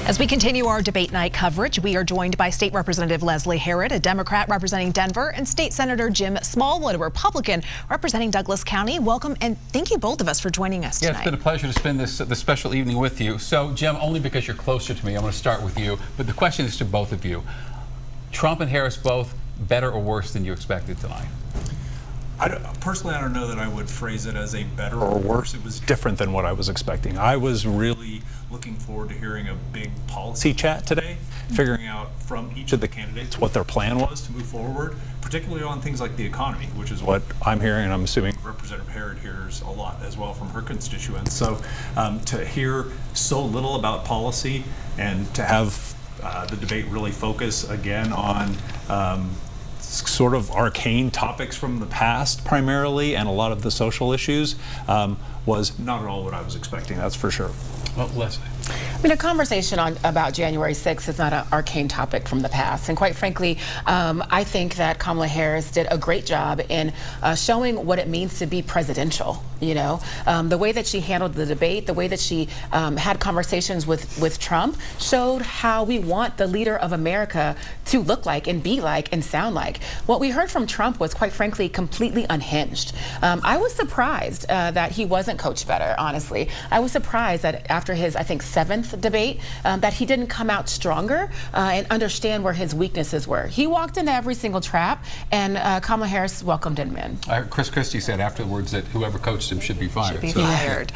As we continue our debate night coverage, we are joined by State Representative Leslie Herod, a Democrat representing Denver, and State Senator Jim Smallwood, a Republican representing Douglas County. Welcome, and thank you both of us for joining us tonight. Yeah, it's been a pleasure to spend this special evening with you. So, Jim, only because you're closer to me, I'm going to start with you. But the question is to both of you. Trump and Harris both better or worse than you expected tonight? Personally, I don't know that I would phrase it as a better or worse. It was different than what I was expecting. I was really looking forward to hearing a big policy chat today, figuring out from each of the candidates what their plan was to move forward, particularly on things like the economy, which is what I'm hearing, and I'm assuming Representative Herod hears a lot as well from her constituents. So to hear so little about policy and to have the debate really focus again on sort of arcane topics from the past primarily, and a lot of the social issues was not at all what I was expecting, that's for sure. Well, Leslie. I mean, a conversation about January 6th is not an arcane topic from the past. And quite frankly, I think that Kamala Harris did a great job in showing what it means to be presidential. You know, the way that she handled the debate, the way that she had conversations with Trump showed how we want the leader of America to look like and be like and sound like. What we heard from Trump was, quite frankly, completely unhinged. I was surprised that he wasn't coached better, honestly. I was surprised that after his, I think, 7th debate, that he didn't come out stronger and understand where his weaknesses were. He walked into every single trap, and Kamala Harris welcomed him in. Chris Christie said afterwards that whoever coached him should be fired. Should be fired,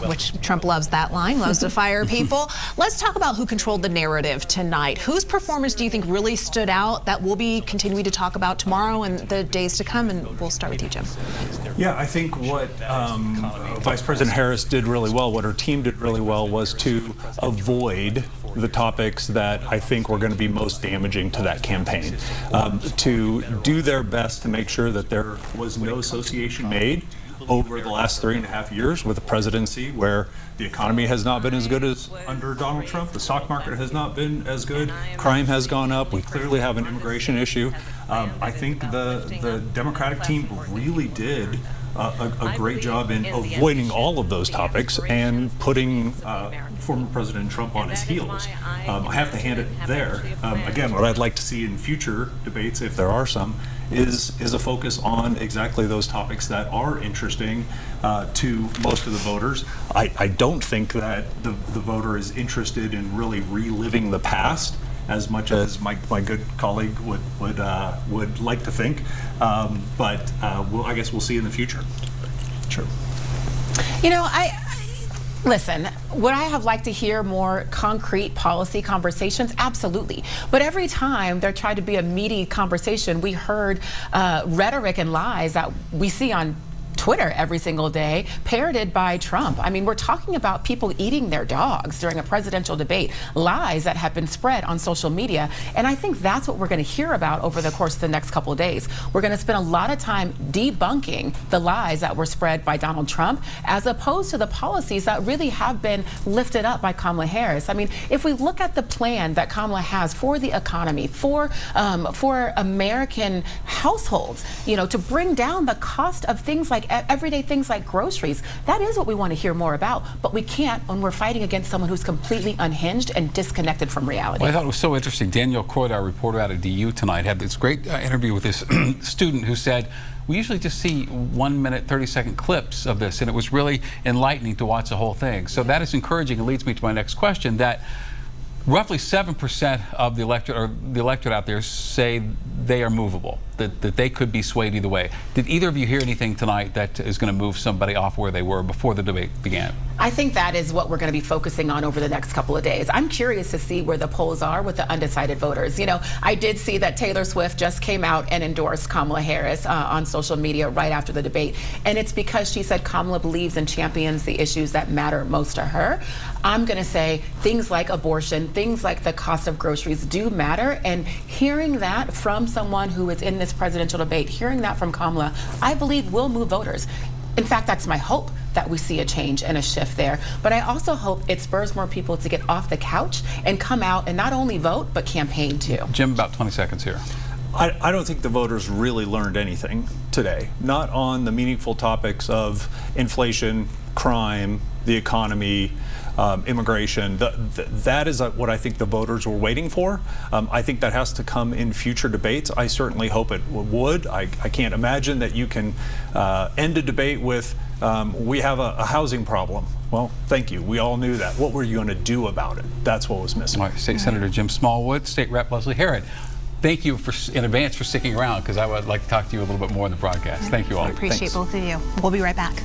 which Trump loves that line, loves to fire people. Let's talk about who controlled the narrative tonight. Whose performance do you think really stood out that we'll be continuing to talk about tomorrow and the days to come? And we'll start with you, Jim. Yeah, I think what Vice President Harris did really well, what her team did really well, was to avoid the topics that I think were going to be most damaging to that campaign. To do their best to make sure that there was no association made over the last 3.5 years with the presidency, where the economy has not been as good as under Donald Trump, the stock market has not been as good, crime has gone up, we clearly have an immigration issue. I think the Democratic team really did a great job in avoiding all of those topics and putting former President Trump on his heels. I have to hand it there. Again, what I'd like to see in future debates, if there are some, is a focus on exactly those topics that are interesting to most of the voters. I don't think that the voter is interested in really reliving the past as much as my good colleague would like to think, but I guess we'll see in the future. Sure. You know, listen, would I have liked to hear more concrete policy conversations? Absolutely. But every time there tried to be a meaty conversation, we heard rhetoric and lies that we see on Twitter every single day, parroted by Trump. I mean, we're talking about people eating their dogs during a presidential debate, lies that have been spread on social media. And I think that's what we're going to hear about over the course of the next couple of days. We're going to spend a lot of time debunking the lies that were spread by Donald Trump, as opposed to the policies that really have been lifted up by Kamala Harris. I mean, if we look at the plan that Kamala has for the economy, for American households, you know, to bring down the cost of things like everyday things like groceries, that is what we want to hear more about. But we can't when we're fighting against someone who's completely unhinged and disconnected from reality. Well, I thought it was so interesting. Danielle Coyd, our reporter out of DU tonight, had this great interview with this student who said, we usually just see 1 minute, 30-second clips of this, and it was really enlightening to watch the whole thing. So that is encouraging and leads me to my next question, that roughly 7% of the electorate out there say they are movable, that they could be swayed either way. Did either of you hear anything tonight that is going to move somebody off where they were before the debate began? I think that is what we're going to be focusing on over the next couple of days. I'm curious to see where the polls are with the undecided voters. You know, I did see that Taylor Swift just came out and endorsed Kamala Harris on social media right after the debate. And it's because she said Kamala believes and champions the issues that matter most to her. I'm going to say things like abortion, things like the cost of groceries do matter. And hearing that from someone who is in this presidential debate, hearing that from Kamala, I believe will move voters. In fact, that's my hope, that we see a change and a shift there. But I also hope it spurs more people to get off the couch and come out and not only vote, but campaign too. Jim, about 20 seconds here. I don't think the voters really learned anything today, not on the meaningful topics of inflation, crime, the economy, immigration. That is what I think the voters were waiting for. I think that has to come in future debates. I certainly hope it would. I can't imagine that you can end a debate with, we have a housing problem. Well, thank you. We all knew that. What were you going to do about it? That's what was missing. All right, State Senator Jim Smallwood, State Rep Leslie Herod. Thank you in advance for sticking around, because I would like to talk to you a little bit more in the broadcast. Thank you all. Appreciate both of you. We'll be right back.